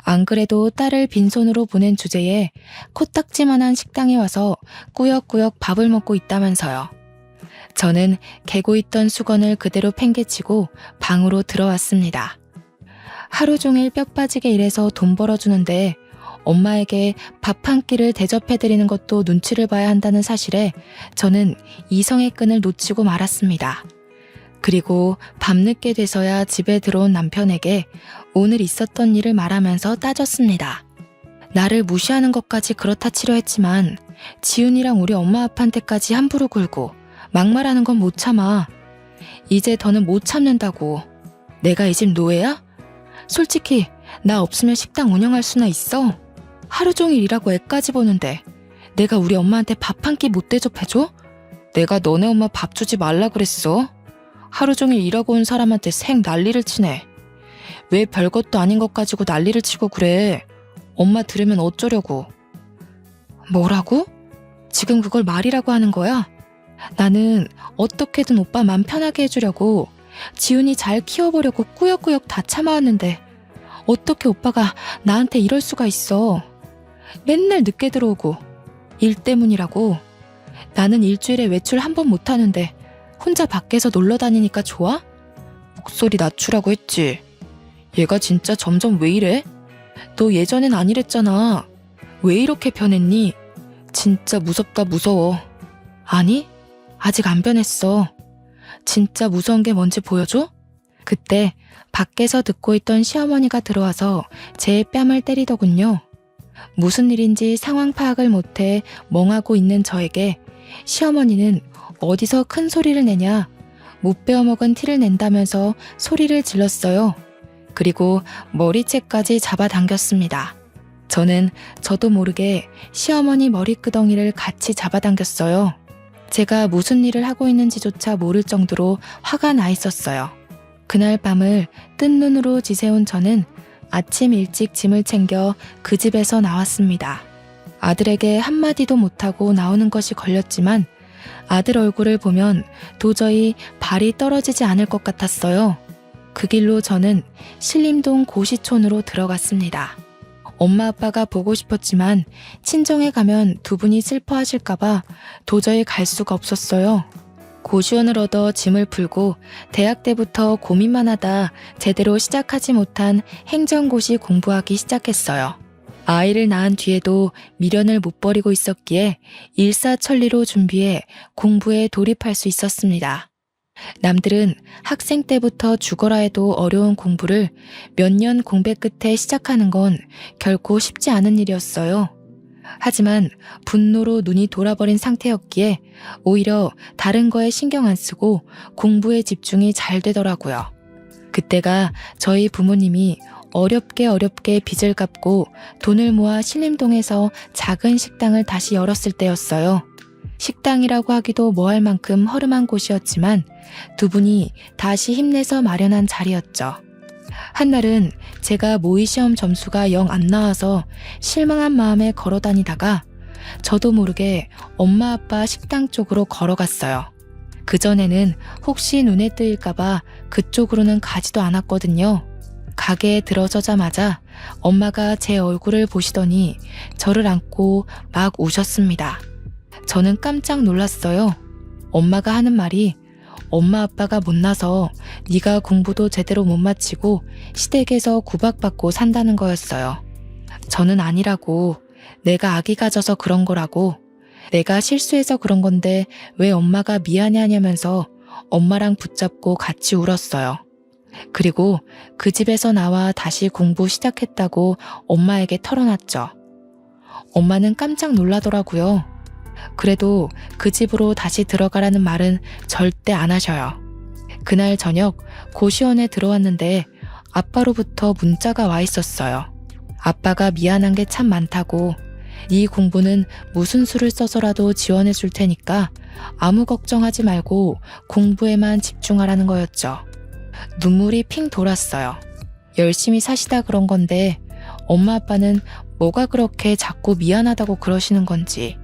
안 그래도 딸을 빈손으로 보낸 주제에 코딱지만한 식당에 와서 꾸역꾸역 밥을 먹고 있다면서요. 저는 개고 있던 수건을 그대로 팽개치고 방으로 들어왔습니다. 하루 종일 뼈 빠지게 일해서 돈 벌어주는데 엄마에게 밥 한 끼를 대접해드리는 것도 눈치를 봐야 한다는 사실에 저는 이성의 끈을 놓치고 말았습니다. 그리고 밤늦게 돼서야 집에 들어온 남편에게 오늘 있었던 일을 말하면서 따졌습니다. 나를 무시하는 것까지 그렇다 치려 했지만 지훈이랑 우리 엄마 아빠한테까지 함부로 굴고 막말하는 건 못 참아. 이제 더는 못 참는다고. 내가 이 집 노예야? 솔직히 나 없으면 식당 운영할 수나 있어? 하루 종일 일하고 애까지 보는데 내가 우리 엄마한테 밥 한 끼 못 대접해줘? 내가 너네 엄마 밥 주지 말라 그랬어? 하루 종일 일하고 온 사람한테 생 난리를 치네. 왜 별것도 아닌 것 가지고 난리를 치고 그래? 엄마 들으면 어쩌려고? 뭐라고? 지금 그걸 말이라고 하는 거야? 나는 어떻게든 오빠 맘 편하게 해주려고 지훈이 잘 키워보려고 꾸역꾸역 다 참아왔는데 어떻게 오빠가 나한테 이럴 수가 있어. 맨날 늦게 들어오고 일 때문이라고. 나는 일주일에 외출 한 번 못하는데 혼자 밖에서 놀러 다니니까 좋아? 목소리 낮추라고 했지. 얘가 진짜 점점 왜 이래? 너 예전엔 안 이랬잖아. 왜 이렇게 변했니? 진짜 무섭다 무서워. 아니, 아직 안 변했어. 진짜 무서운 게 뭔지 보여줘? 그때 밖에서 듣고 있던 시어머니가 들어와서 제 뺨을 때리더군요. 무슨 일인지 상황 파악을 못해 멍하고 있는 저에게 시어머니는 어디서 큰 소리를 내냐, 못 베어먹은 티를 낸다면서 소리를 질렀어요. 그리고 머리채까지 잡아당겼습니다. 저는 저도 모르게 시어머니 머리끄덩이를 같이 잡아당겼어요. 제가 무슨 일을 하고 있는지조차 모를 정도로 화가 나 있었어요. 그날 밤을 뜬 눈으로 지새운 저는 아침 일찍 짐을 챙겨 그 집에서 나왔습니다. 아들에게 한마디도 못하고 나오는 것이 걸렸지만 아들 얼굴을 보면 도저히 발이 떨어지지 않을 것 같았어요. 그 길로 저는 신림동 고시촌으로 들어갔습니다. 엄마 아빠가 보고 싶었지만 친정에 가면 두 분이 슬퍼하실까봐 도저히 갈 수가 없었어요. 고시원을 얻어 짐을 풀고 대학 때부터 고민만 하다 제대로 시작하지 못한 행정고시 공부하기 시작했어요. 아이를 낳은 뒤에도 미련을 못 버리고 있었기에 일사천리로 준비해 공부에 돌입할 수 있었습니다. 남들은 학생 때부터 죽어라 해도 어려운 공부를 몇 년 공백 끝에 시작하는 건 결코 쉽지 않은 일이었어요. 하지만 분노로 눈이 돌아버린 상태였기에 오히려 다른 거에 신경 안 쓰고 공부에 집중이 잘 되더라고요. 그때가 저희 부모님이 어렵게 빚을 갚고 돈을 모아 신림동에서 작은 식당을 다시 열었을 때였어요. 식당이라고 하기도 뭐할 만큼 허름한 곳이었지만 두 분이 다시 힘내서 마련한 자리였죠. 한날은 제가 모의시험 점수가 영 안 나와서 실망한 마음에 걸어 다니다가 저도 모르게 엄마 아빠 식당 쪽으로 걸어갔어요. 그전에는 혹시 눈에 뜨일까봐 그쪽으로는 가지도 않았거든요. 가게에 들어서자마자 엄마가 제 얼굴을 보시더니 저를 안고 막 우셨습니다. 저는 깜짝 놀랐어요. 엄마가 하는 말이 엄마 아빠가 못나서 네가 공부도 제대로 못 마치고 시댁에서 구박받고 산다는 거였어요. 저는 아니라고, 내가 악이 가져서 그런 거라고, 내가 실수해서 그런 건데 왜 엄마가 미안해 하냐면서 엄마랑 붙잡고 같이 울었어요. 그리고 그 집에서 나와 다시 공부 시작했다고 엄마에게 털어놨죠. 엄마는 깜짝 놀라더라고요. 그래도 그 집으로 다시 들어가라는 말은 절대 안 하셔요. 그날 저녁 고시원에 들어왔는데 아빠로부터 문자가 와 있었어요. 아빠가 미안한 게 참 많다고, 네 공부는 무슨 수를 써서라도 지원해 줄 테니까 아무 걱정하지 말고 공부에만 집중하라는 거였죠. 눈물이 핑 돌았어요. 열심히 사시다 그런 건데 엄마 아빠는 뭐가 그렇게 자꾸 미안하다고 그러시는 건지.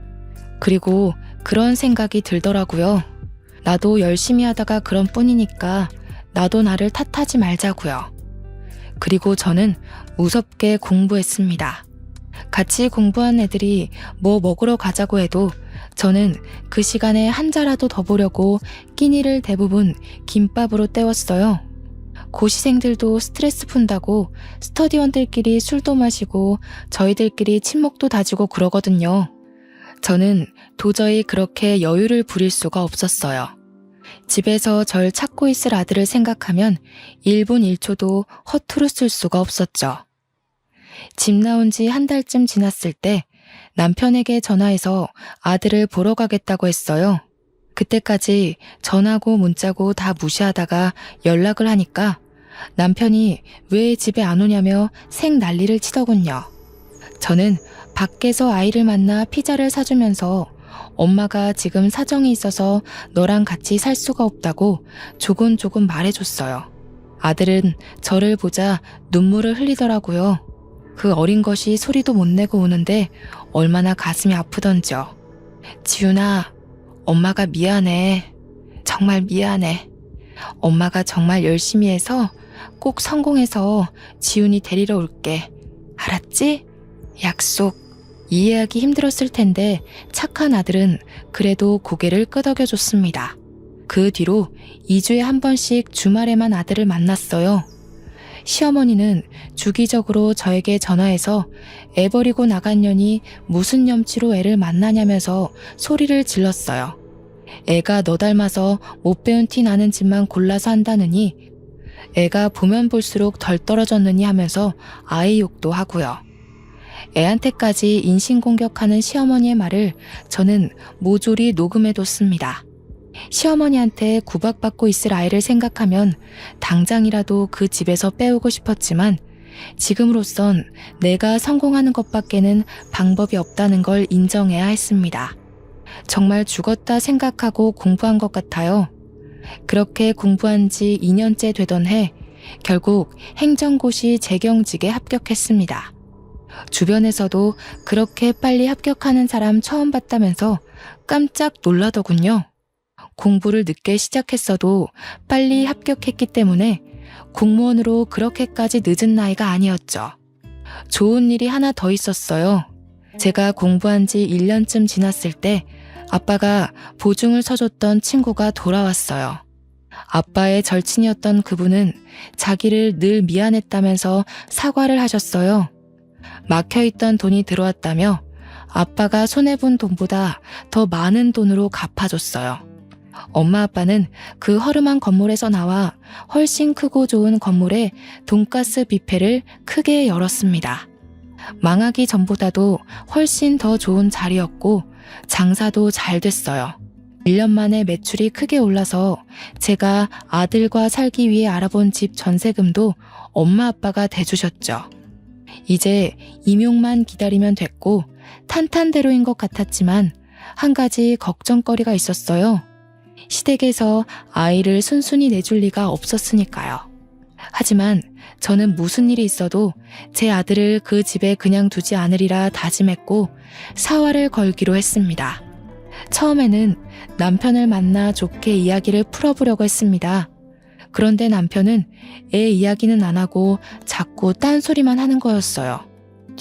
그리고 그런 생각이 들더라고요. 나도 열심히 하다가 그런 뿐이니까 나도 나를 탓하지 말자고요. 그리고 저는 무섭게 공부했습니다. 같이 공부한 애들이 뭐 먹으러 가자고 해도 저는 그 시간에 한 자라도 더 보려고 끼니를 대부분 김밥으로 때웠어요. 고시생들도 스트레스 푼다고 스터디원들끼리 술도 마시고 저희들끼리 친목도 다지고 그러거든요. 저는 도저히 그렇게 여유를 부릴 수가 없었어요. 집에서 절 찾고 있을 아들을 생각하면 1분 1초도 허투루 쓸 수가 없었죠. 집 나온 지 한 달쯤 지났을 때 남편에게 전화해서 아들을 보러 가겠다고 했어요. 그때까지 전화고 문자고 다 무시하다가 연락을 하니까 남편이 왜 집에 안 오냐며 생 난리를 치더군요. 저는 밖에서 아이를 만나 피자를 사주면서 엄마가 지금 사정이 있어서 너랑 같이 살 수가 없다고 조곤조곤 말해줬어요. 아들은 저를 보자 눈물을 흘리더라고요. 그 어린 것이 소리도 못 내고 우는데 얼마나 가슴이 아프던지요. 지훈아, 엄마가 미안해. 정말 미안해. 엄마가 정말 열심히 해서 꼭 성공해서 지훈이 데리러 올게. 알았지? 약속. 이해하기 힘들었을 텐데 착한 아들은 그래도 고개를 끄덕여줬습니다. 그 뒤로 2주에 한 번씩 주말에만 아들을 만났어요. 시어머니는 주기적으로 저에게 전화해서 애 버리고 나간 년이 무슨 염치로 애를 만나냐면서 소리를 질렀어요. 애가 너 닮아서 못 배운 티 나는 집만 골라서 한다느니, 애가 보면 볼수록 덜 떨어졌느니 하면서 아이 욕도 하고요. 애한테까지 인신공격하는 시어머니의 말을 저는 모조리 녹음해뒀습니다. 시어머니한테 구박받고 있을 아이를 생각하면 당장이라도 그 집에서 빼오고 싶었지만 지금으로선 내가 성공하는 것밖에는 방법이 없다는 걸 인정해야 했습니다. 정말 죽었다 생각하고 공부한 것 같아요. 그렇게 공부한 지 2년째 되던 해 결국 행정고시 재경직에 합격했습니다. 주변에서도 그렇게 빨리 합격하는 사람 처음 봤다면서 깜짝 놀라더군요. 공부를 늦게 시작했어도 빨리 합격했기 때문에 공무원으로 그렇게까지 늦은 나이가 아니었죠. 좋은 일이 하나 더 있었어요. 제가 공부한 지 1년쯤 지났을 때 아빠가 보증을 서줬던 친구가 돌아왔어요. 아빠의 절친이었던 그분은 자기를 늘 미안했다면서 사과를 하셨어요. 막혀있던 돈이 들어왔다며 아빠가 손해본 돈보다 더 많은 돈으로 갚아줬어요. 엄마 아빠는 그 허름한 건물에서 나와 훨씬 크고 좋은 건물에 돈가스 뷔페를 크게 열었습니다. 망하기 전보다도 훨씬 더 좋은 자리였고 장사도 잘 됐어요. 1년 만에 매출이 크게 올라서 제가 아들과 살기 위해 알아본 집 전세금도 엄마 아빠가 대주셨죠. 이제 임용만 기다리면 됐고 탄탄대로인 것 같았지만 한 가지 걱정거리가 있었어요. 시댁에서 아이를 순순히 내줄 리가 없었으니까요. 하지만 저는 무슨 일이 있어도 제 아들을 그 집에 그냥 두지 않으리라 다짐했고 사활을 걸기로 했습니다. 처음에는 남편을 만나 좋게 이야기를 풀어보려고 했습니다. 그런데 남편은 애 이야기는 안 하고 자꾸 딴소리만 하는 거였어요.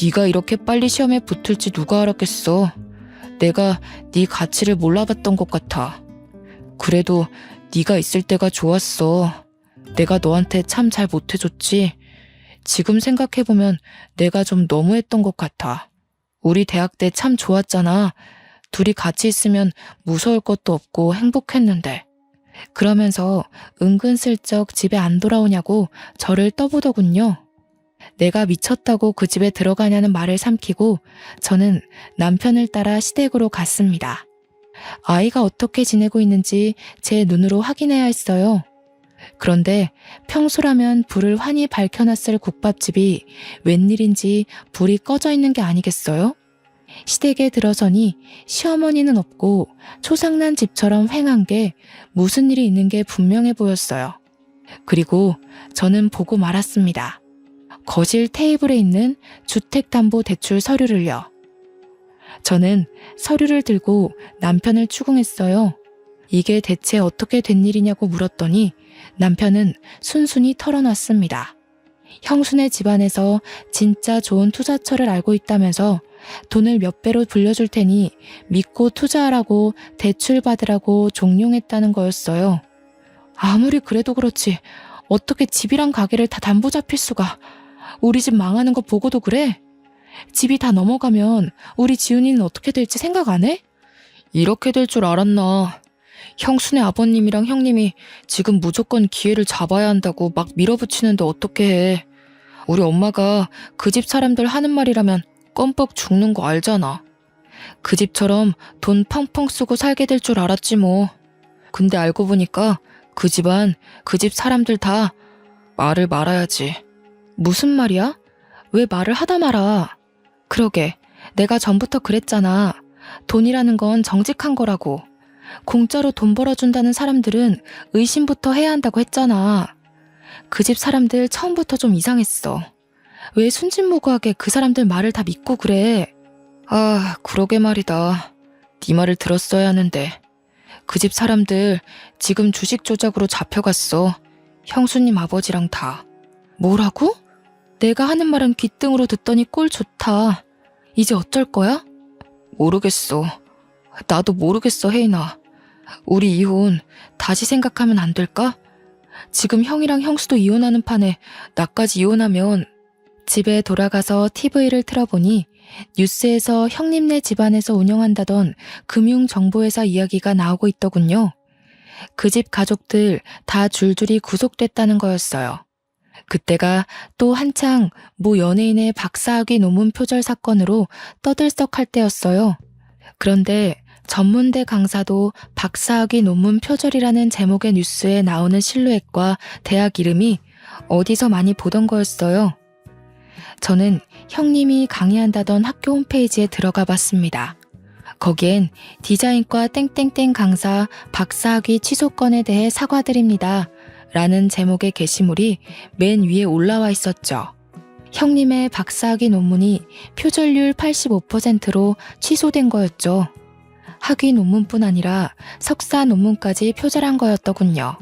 네가 이렇게 빨리 시험에 붙을지 누가 알았겠어. 내가 네 가치를 몰라봤던 것 같아. 그래도 네가 있을 때가 좋았어. 내가 너한테 참 잘 못해줬지. 지금 생각해보면 내가 좀 너무했던 것 같아. 우리 대학 때 참 좋았잖아. 둘이 같이 있으면 무서울 것도 없고 행복했는데. 그러면서 은근슬쩍 집에 안 돌아오냐고 저를 떠보더군요. 내가 미쳤다고 그 집에 들어가냐는 말을 삼키고 저는 남편을 따라 시댁으로 갔습니다. 아이가 어떻게 지내고 있는지 제 눈으로 확인해야 했어요. 그런데 평소라면 불을 환히 밝혀놨을 국밥집이 웬일인지 불이 꺼져 있는 게 아니겠어요? 시댁에 들어서니 시어머니는 없고 초상난 집처럼 휑한 게 무슨 일이 있는 게 분명해 보였어요. 그리고 저는 보고 말았습니다. 거실 테이블에 있는 주택담보대출 서류를요. 저는 서류를 들고 남편을 추궁했어요. 이게 대체 어떻게 된 일이냐고 물었더니 남편은 순순히 털어놨습니다. 형수네 집안에서 진짜 좋은 투자처를 알고 있다면서 돈을 몇 배로 불려줄 테니 믿고 투자하라고 대출 받으라고 종용했다는 거였어요. 아무리 그래도 그렇지 어떻게 집이랑 가게를 다 담보 잡힐 수가. 우리 집 망하는 거 보고도 그래? 집이 다 넘어가면 우리 지훈이는 어떻게 될지 생각 안 해? 이렇게 될 줄 알았나. 형수네 아버님이랑 형님이 지금 무조건 기회를 잡아야 한다고 막 밀어붙이는데 어떻게 해. 우리 엄마가 그 집 사람들 하는 말이라면 껌뻑 죽는 거 알잖아. 그 집처럼 돈 펑펑 쓰고 살게 될 줄 알았지 뭐. 근데 알고 보니까 그 집안, 그 집 사람들 다 말을 말아야지. 무슨 말이야? 왜 말을 하다 말아? 그러게, 내가 전부터 그랬잖아. 돈이라는 건 정직한 거라고. 공짜로 돈 벌어준다는 사람들은 의심부터 해야 한다고 했잖아. 그 집 사람들 처음부터 좀 이상했어. 왜 순진무구하게 그 사람들 말을 다 믿고 그래? 아, 그러게 말이다. 네 말을 들었어야 하는데. 그 집 사람들 지금 주식 조작으로 잡혀갔어. 형수님 아버지랑 다. 뭐라고? 내가 하는 말은 귓등으로 듣더니 꼴 좋다. 이제 어쩔 거야? 모르겠어. 나도 모르겠어, 혜인아. 우리 이혼 다시 생각하면 안 될까? 지금 형이랑 형수도 이혼하는 판에 나까지 이혼하면. 집에 돌아가서 TV를 틀어보니 뉴스에서 형님네 집안에서 운영한다던 금융정보회사 이야기가 나오고 있더군요. 그 집 가족들 다 줄줄이 구속됐다는 거였어요. 그때가 또 한창 모 연예인의 박사학위 논문 표절 사건으로 떠들썩할 때였어요. 그런데 전문대 강사도 박사학위 논문 표절이라는 제목의 뉴스에 나오는 실루엣과 대학 이름이 어디서 많이 보던 거였어요. 저는 형님이 강의한다던 학교 홈페이지에 들어가 봤습니다. 거기엔 디자인과 땡땡땡 강사 박사학위 취소건에 대해 사과드립니다. 라는 제목의 게시물이 맨 위에 올라와 있었죠. 형님의 박사학위 논문이 표절률 85%로 취소된 거였죠. 학위 논문뿐 아니라 석사 논문까지 표절한 거였더군요.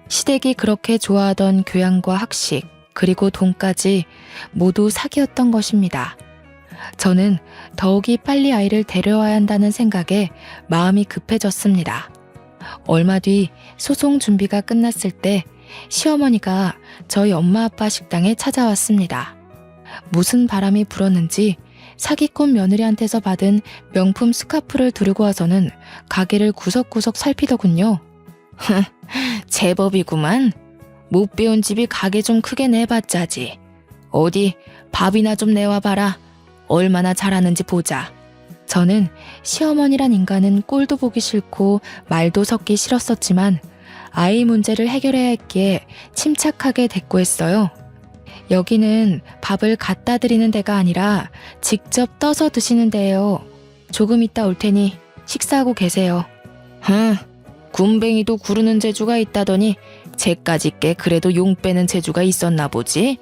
시댁이 그렇게 좋아하던 교양과 학식, 그리고 돈까지 모두 사기였던 것입니다. 저는 더욱이 빨리 아이를 데려와야 한다는 생각에 마음이 급해졌습니다. 얼마 뒤 소송 준비가 끝났을 때 시어머니가 저희 엄마 아빠 식당에 찾아왔습니다. 무슨 바람이 불었는지 사기꾼 며느리한테서 받은 명품 스카프를 두르고 와서는 가게를 구석구석 살피더군요. 제법이구만. 못 배운 집이 가게 좀 크게 내봤자지. 어디 밥이나 좀 내와봐라. 얼마나 잘하는지 보자. 저는 시어머니란 인간은 꼴도 보기 싫고 말도 섞기 싫었었지만 아이 문제를 해결해야 했기에 침착하게 대꾸했어요. 여기는 밥을 갖다 드리는 데가 아니라 직접 떠서 드시는 데예요. 조금 있다 올 테니 식사하고 계세요. 군뱅이도 구르는 재주가 있다더니 쟤까지 꽤 그래도 용 빼는 재주가 있었나 보지?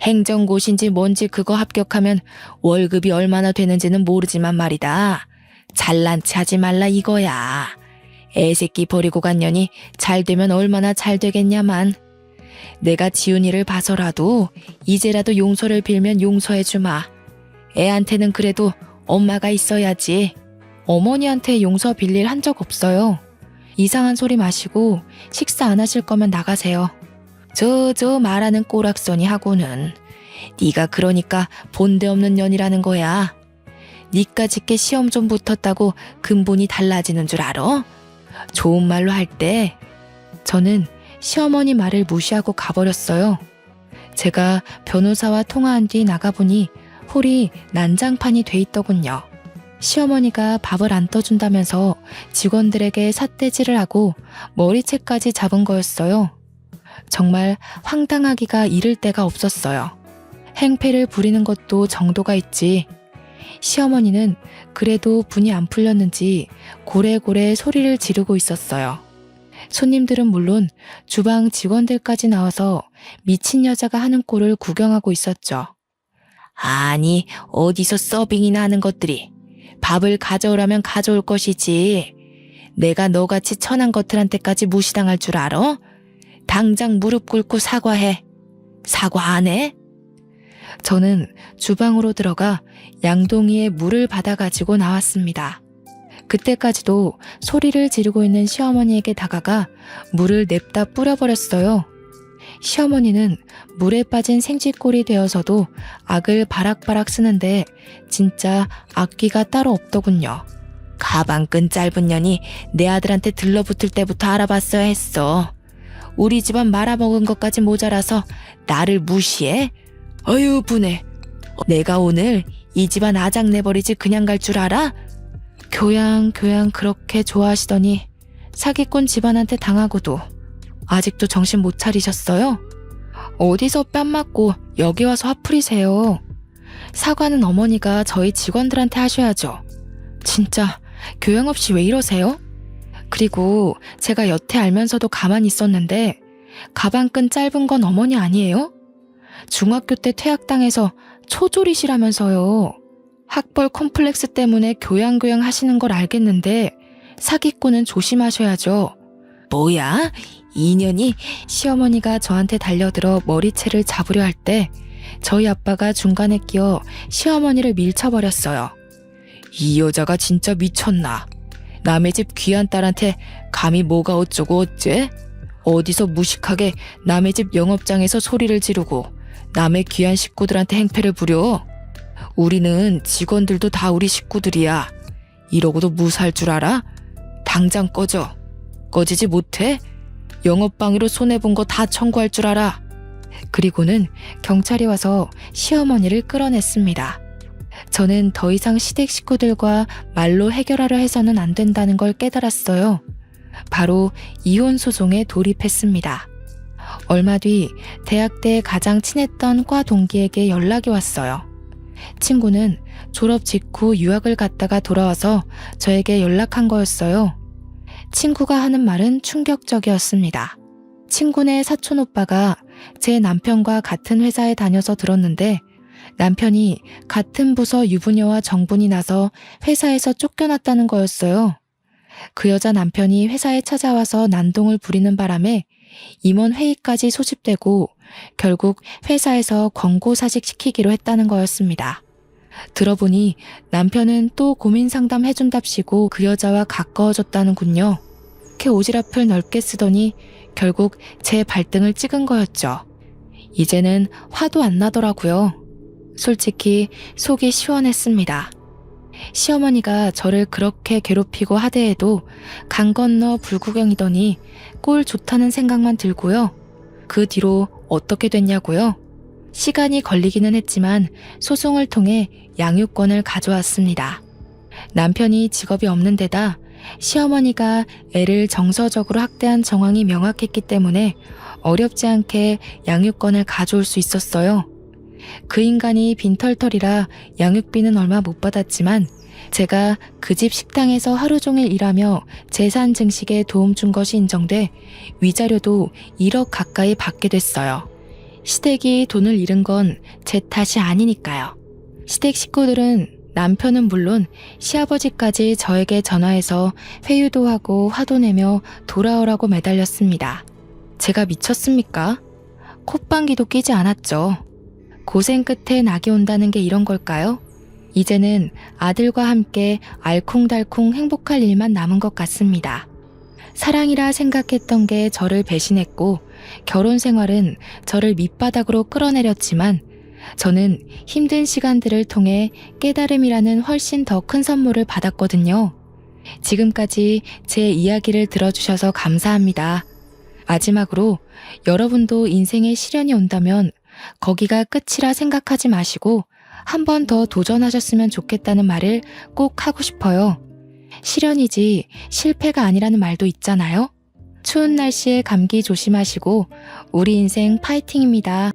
행정고시인지 뭔지 그거 합격하면 월급이 얼마나 되는지는 모르지만 말이다. 잘난 체 하지 말라 이거야. 애새끼 버리고 간 년이 잘 되면 얼마나 잘 되겠냐만. 내가 지훈이를 봐서라도 이제라도 용서를 빌면 용서해주마. 애한테는 그래도 엄마가 있어야지. 어머니한테 용서 빌릴 한 적 없어요. 이상한 소리 마시고 식사 안 하실 거면 나가세요. 저 말하는 꼬락서니 하고는 네가 그러니까 본데 없는 년이라는 거야. 니까짓게 시험 좀 붙었다고 근본이 달라지는 줄 알아? 좋은 말로 할 때 저는 시어머니 말을 무시하고 가버렸어요. 제가 변호사와 통화한 뒤 나가보니 홀이 난장판이 돼 있더군요. 시어머니가 밥을 안 떠준다면서 직원들에게 삿대질을 하고 머리채까지 잡은 거였어요. 정말 황당하기가 이를 데가 없었어요. 행패를 부리는 것도 정도가 있지. 시어머니는 그래도 분이 안 풀렸는지 고래고래 소리를 지르고 있었어요. 손님들은 물론 주방 직원들까지 나와서 미친 여자가 하는 꼴을 구경하고 있었죠. 아니, 어디서 서빙이나 하는 것들이. 밥을 가져오라면 가져올 것이지. 내가 너같이 천한 것들한테까지 무시당할 줄 알아? 당장 무릎 꿇고 사과해. 사과 안 해? 저는 주방으로 들어가 양동이에 물을 받아가지고 나왔습니다. 그때까지도 소리를 지르고 있는 시어머니에게 다가가 물을 냅다 뿌려버렸어요. 시어머니는 물에 빠진 생쥐꼴이 되어서도 악을 바락바락 쓰는데 진짜 악귀가 따로 없더군요. 가방끈 짧은 년이 내 아들한테 들러붙을 때부터 알아봤어야 했어. 우리 집안 말아먹은 것까지 모자라서 나를 무시해? 어휴 분해. 내가 오늘 이 집안 아장 내버리지 그냥 갈 줄 알아? 교양 그렇게 좋아하시더니 사기꾼 집안한테 당하고도 아직도 정신 못 차리셨어요? 어디서 뺨 맞고 여기 와서 화풀이세요. 사과는 어머니가 저희 직원들한테 하셔야죠. 진짜 교양 없이 왜 이러세요? 그리고 제가 여태 알면서도 가만히 있었는데 가방끈 짧은 건 어머니 아니에요? 중학교 때 퇴학당해서 초졸이시라면서요. 학벌 콤플렉스 때문에 교양 하시는 걸 알겠는데 사기꾼은 조심하셔야죠. 뭐야? 인연이. 시어머니가 저한테 달려들어 머리채를 잡으려 할 때 저희 아빠가 중간에 끼어 시어머니를 밀쳐버렸어요. 이 여자가 진짜 미쳤나? 남의 집 귀한 딸한테 감히 뭐가 어쩌고 어째? 어디서 무식하게 남의 집 영업장에서 소리를 지르고 남의 귀한 식구들한테 행패를 부려? 우리는 직원들도 다 우리 식구들이야. 이러고도 무사할 줄 알아? 당장 꺼져. 꺼지지 못해? 영업방해로 손해본 거 다 청구할 줄 알아. 그리고는 경찰이 와서 시어머니를 끌어냈습니다. 저는 더 이상 시댁 식구들과 말로 해결하려 해서는 안 된다는 걸 깨달았어요. 바로 이혼 소송에 돌입했습니다. 얼마 뒤 대학 때 가장 친했던 과 동기에게 연락이 왔어요. 친구는 졸업 직후 유학을 갔다가 돌아와서 저에게 연락한 거였어요. 친구가 하는 말은 충격적이었습니다. 친구네 사촌 오빠가 제 남편과 같은 회사에 다녀서 들었는데 남편이 같은 부서 유부녀와 정분이 나서 회사에서 쫓겨났다는 거였어요. 그 여자 남편이 회사에 찾아와서 난동을 부리는 바람에 임원 회의까지 소집되고 결국 회사에서 권고사직 시키기로 했다는 거였습니다. 들어보니 남편은 또 고민 상담 해준답시고 그 여자와 가까워졌다는군요. 이렇게 오지랖을 넓게 쓰더니 결국 제 발등을 찍은 거였죠. 이제는 화도 안 나더라고요. 솔직히 속이 시원했습니다. 시어머니가 저를 그렇게 괴롭히고 하대해도 강 건너 불구경이더니 꼴 좋다는 생각만 들고요. 그 뒤로 어떻게 됐냐고요? 시간이 걸리기는 했지만 소송을 통해 양육권을 가져왔습니다. 남편이 직업이 없는 데다 시어머니가 애를 정서적으로 학대한 정황이 명확했기 때문에 어렵지 않게 양육권을 가져올 수 있었어요. 그 인간이 빈털털이라 양육비는 얼마 못 받았지만 제가 그 집 식당에서 하루 종일 일하며 재산 증식에 도움 준 것이 인정돼 위자료도 1억 가까이 받게 됐어요. 시댁이 돈을 잃은 건 제 탓이 아니니까요. 시댁 식구들은 남편은 물론 시아버지까지 저에게 전화해서 회유도 하고 화도 내며 돌아오라고 매달렸습니다. 제가 미쳤습니까? 콧방귀도 끼지 않았죠. 고생 끝에 낙이 온다는 게 이런 걸까요? 이제는 아들과 함께 알콩달콩 행복할 일만 남은 것 같습니다. 사랑이라 생각했던 게 저를 배신했고 결혼 생활은 저를 밑바닥으로 끌어내렸지만 저는 힘든 시간들을 통해 깨달음이라는 훨씬 더 큰 선물을 받았거든요. 지금까지 제 이야기를 들어주셔서 감사합니다. 마지막으로 여러분도 인생에 시련이 온다면 거기가 끝이라 생각하지 마시고 한 번 더 도전하셨으면 좋겠다는 말을 꼭 하고 싶어요. 시련이지 실패가 아니라는 말도 있잖아요. 추운 날씨에 감기 조심하시고 우리 인생 파이팅입니다.